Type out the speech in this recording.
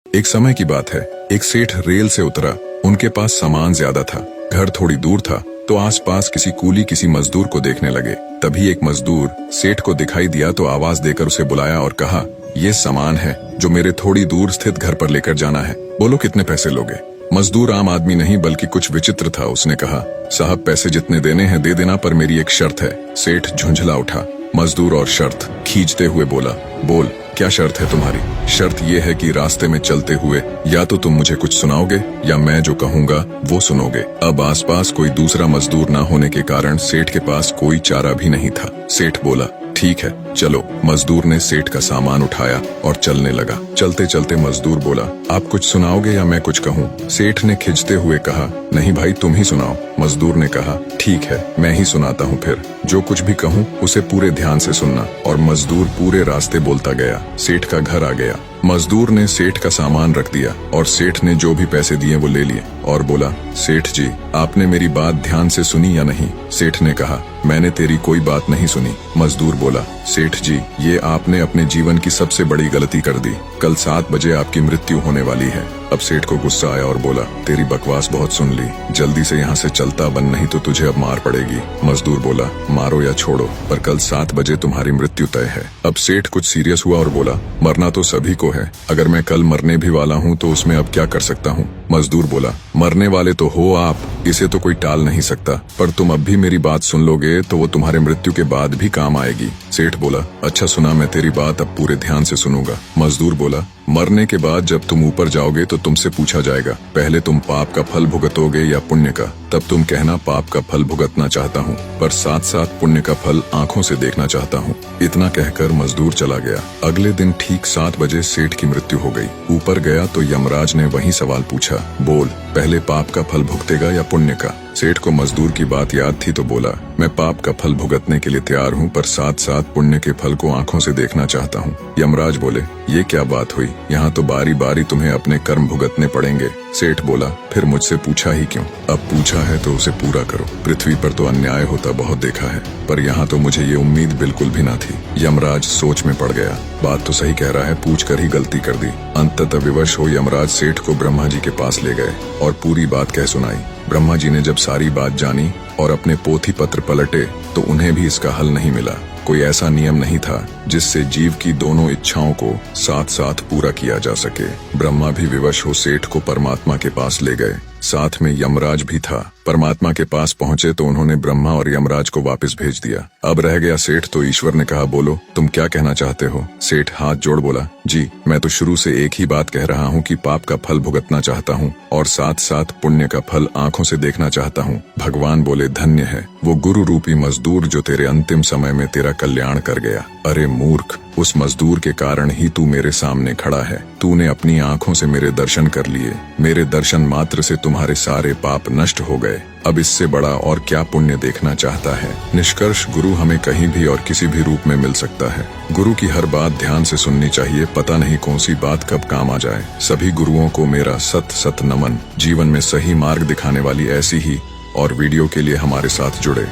एक समय की बात है, एक सेठ रेल से उतरा। उनके पास सामान ज्यादा था, घर थोड़ी दूर था, तो आसपास किसी कूली किसी मजदूर को देखने लगे। तभी एक मजदूर सेठ को दिखाई दिया तो आवाज देकर उसे बुलाया और कहा, ये सामान है जो मेरे थोड़ी दूर स्थित घर पर लेकर जाना है, बोलो कितने पैसे लोगे। मजदूर आम आदमी नहीं बल्कि कुछ विचित्र था। उसने कहा, साहब पैसे जितने देने हैं दे देना, पर मेरी एक शर्त है। सेठ झुंझला उठा। मजदूर और शर्त खींचते हुए बोला, बोल क्या शर्त है तुम्हारी। शर्त यह है कि रास्ते में चलते हुए या तो तुम मुझे कुछ सुनाओगे या मैं जो कहूंगा वो सुनोगे। अब आसपास कोई दूसरा मजदूर न होने के कारण सेठ के पास कोई चारा भी नहीं था। सेठ बोला, ठीक है चलो। मजदूर ने सेठ का सामान उठाया और चलने लगा। चलते चलते मजदूर बोला, आप कुछ सुनाओगे या मैं कुछ कहूँ। सेठ ने खिंचते हुए कहा, नहीं भाई तुम ही सुनाओ। मजदूर ने कहा, ठीक है मैं ही सुनाता हूँ, फिर जो कुछ भी कहूँ उसे पूरे ध्यान से सुनना। और मजदूर पूरे रास्ते बोलता गया। सेठ का घर आ गया। मजदूर ने सेठ का सामान रख दिया और सेठ ने जो भी पैसे दिए वो ले लिए और बोला, सेठ जी आपने मेरी बात ध्यान से सुनी या नहीं। सेठ ने कहा, मैंने तेरी कोई बात नहीं सुनी। मजदूर बोला, सेठ जी ये आपने अपने जीवन की सबसे बड़ी गलती कर दी। कल 7 बजे आपकी मृत्यु होने वाली है। अब सेठ को गुस्सा आया और बोला, तेरी बकवास बहुत सुन ली, जल्दी से यहाँ से चलता बन, नहीं तो तुझे अब मार पड़ेगी। मजदूर बोला, मारो या छोड़ो पर कल 7 बजे तुम्हारी मृत्यु तय है। अब सेठ कुछ सीरियस हुआ और बोला, मरना तो सभी को है, अगर मैं कल मरने भी वाला हूँ तो उसमें अब क्या कर सकता हूँ। मजदूर बोला, मरने वाले तो हो आप, इसे तो कोई टाल नहीं सकता, पर तुम अब भी मेरी बात सुन लोगे तो वो तुम्हारे मृत्यु के बाद भी काम आएगी। सेठ बोला, अच्छा सुना, मैं तेरी बात अब पूरे ध्यान से सुनूंगा। मजदूर बोला, मरने के बाद जब तुम ऊपर जाओगे तो तुमसे पूछा जाएगा, पहले तुम पाप का फल भुगतोगे या पुण्य का। तब तुम कहना पाप का फल भुगतना चाहता हूँ, पर साथ साथ पुण्य का फल आंखों से देखना चाहता हूँ। इतना कहकर मजदूर चला गया। अगले दिन ठीक 7 बजे सेठ की मृत्यु हो गई। ऊपर गया तो यमराज ने वही सवाल पूछा, बोल पहले पाप का फल भुगतेगा या पुण्य का। सेठ को मजदूर की बात याद थी तो बोला, मैं पाप का फल भुगतने के लिए तैयार हूँ, पर साथ साथ पुण्य के फल को आंखों से देखना चाहता हूँ। यमराज बोले, ये क्या बात हुई, यहाँ तो बारी बारी तुम्हें अपने कर्म भुगतने पड़ेंगे। सेठ बोला, फिर मुझसे पूछा ही क्यों, अब पूछा है तो उसे पूरा करो। पृथ्वी पर तो अन्याय होता बहुत देखा है, पर यहाँ तो मुझे ये उम्मीद बिल्कुल भी न थी। यमराज सोच में पड़ गया, बात तो सही कह रहा है, पूछ कर ही गलती कर दी। अंततः विवश हो यमराज सेठ को ब्रह्मा जी के पास ले गए और पूरी बात कह सुनाई। ब्रह्मा जी ने जब सारी बात जानी और अपने पोथी पत्र पलटे तो उन्हें भी इसका हल नहीं मिला। कोई ऐसा नियम नहीं था जिससे जीव की दोनों इच्छाओं को साथ साथ पूरा किया जा सके। ब्रह्मा भी विवश हो सेठ को परमात्मा के पास ले गए, साथ में यमराज भी था। परमात्मा के पास पहुंचे तो उन्होंने ब्रह्मा और यमराज को वापस भेज दिया। अब रह गया सेठ, तो ईश्वर ने कहा, बोलो तुम क्या कहना चाहते हो। सेठ हाथ जोड़ बोला, जी मैं तो शुरू से एक ही बात कह रहा हूँ कि पाप का फल भुगतना चाहता हूँ और साथ साथ पुण्य का फल आंखों से देखना चाहता हूँ। भगवान बोले, धन्य है वो गुरु रूपी मजदूर जो तेरे अंतिम समय में तेरा कल्याण कर गया। अरे मूर्ख, उस मजदूर के कारण ही तू मेरे सामने खड़ा है। तूने अपनी आंखों से मेरे दर्शन कर लिए, मेरे दर्शन मात्र से तुम्हारे सारे पाप नष्ट हो गए। अब इससे बड़ा और क्या पुण्य देखना चाहता है। निष्कर्ष, गुरु हमें कहीं भी और किसी भी रूप में मिल सकता है। गुरु की हर बात ध्यान से सुननी चाहिए, पता नहीं कौन सी बात कब काम आ जाए। सभी गुरुओं को मेरा सत सत नमन। जीवन में सही मार्ग दिखाने वाली ऐसी ही और वीडियो के लिए हमारे साथ जुड़े।